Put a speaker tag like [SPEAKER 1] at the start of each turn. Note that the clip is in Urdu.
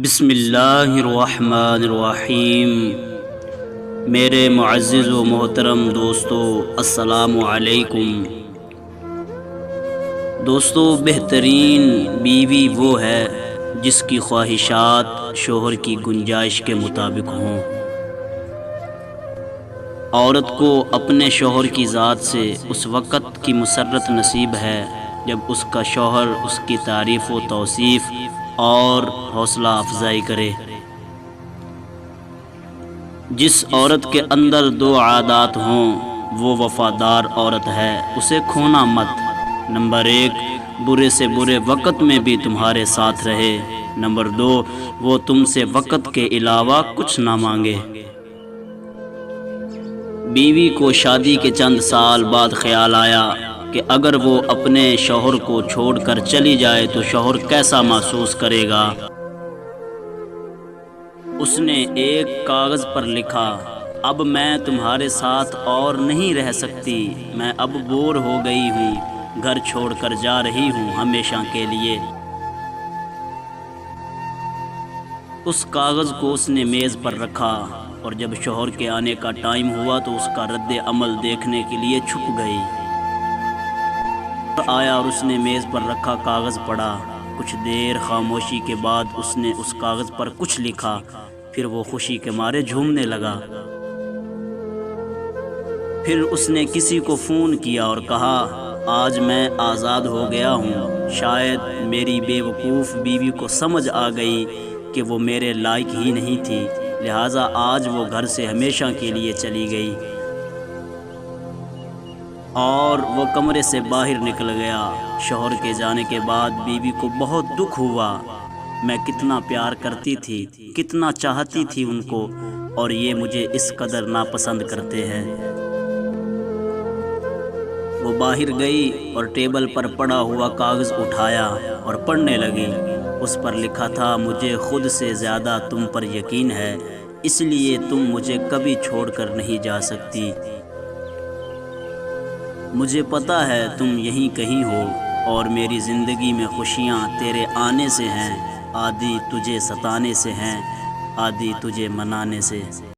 [SPEAKER 1] بسم اللہ الرحمن الرحیم۔ میرے معزز و محترم دوستو، السلام علیکم۔ دوستو، بہترین بیوی وہ ہے جس کی خواہشات شوہر کی گنجائش کے مطابق ہوں۔ عورت کو اپنے شوہر کی ذات سے اس وقت کی مسرت نصیب ہے جب اس کا شوہر اس کی تعریف و توصیف اور حوصلہ افزائی کرے۔ جس عورت کے اندر دو عادات ہوں وہ وفادار عورت ہے، اسے کھونا مت۔ نمبر 1، برے سے برے وقت میں بھی تمہارے ساتھ رہے۔ نمبر 2، وہ تم سے وقت کے علاوہ کچھ نہ مانگے۔ بیوی کو شادی کے چند سال بعد خیال آیا کہ اگر وہ اپنے شوہر کو چھوڑ کر چلی جائے تو شوہر کیسا محسوس کرے گا۔ اس نے ایک کاغذ پر لکھا، اب میں تمہارے ساتھ اور نہیں رہ سکتی، میں اب بور ہو گئی ہوں، گھر چھوڑ کر جا رہی ہوں ہمیشہ کے لیے۔ اس کاغذ کو اس نے میز پر رکھا اور جب شوہر کے آنے کا ٹائم ہوا تو اس کا رد عمل دیکھنے کے لیے چھپ گئی۔ آیا اور اس نے میز پر رکھا کاغذ پڑھا۔ کچھ دیر خاموشی کے بعد اس نے اس کاغذ پر کچھ لکھا، پھر وہ خوشی کے مارے جھومنے لگا۔ پھر اس نے کسی کو فون کیا اور کہا، آج میں آزاد ہو گیا ہوں۔ شاید میری بے وقوف بیوی کو سمجھ آ گئی کہ وہ میرے لائق ہی نہیں تھی، لہٰذا آج وہ گھر سے ہمیشہ کے لیے چلی گئی۔ اور وہ کمرے سے باہر نکل گیا۔ شوہر کے جانے کے بعد بیوی کو بہت دکھ ہوا۔ میں کتنا پیار کرتی تھی، کتنا چاہتی تھی ان کو، اور یہ مجھے اس قدر ناپسند کرتے ہیں۔ وہ باہر گئی اور ٹیبل پر پڑا ہوا کاغذ اٹھایا اور پڑھنے لگی۔ اس پر لکھا تھا، مجھے خود سے زیادہ تم پر یقین ہے، اس لیے تم مجھے کبھی چھوڑ کر نہیں جا سکتی۔ مجھے پتہ ہے تم یہیں کہیں ہو اور میری زندگی میں خوشیاں تیرے آنے سے ہیں، آدھی تجھے ستانے سے ہیں، آدھی تجھے منانے سے۔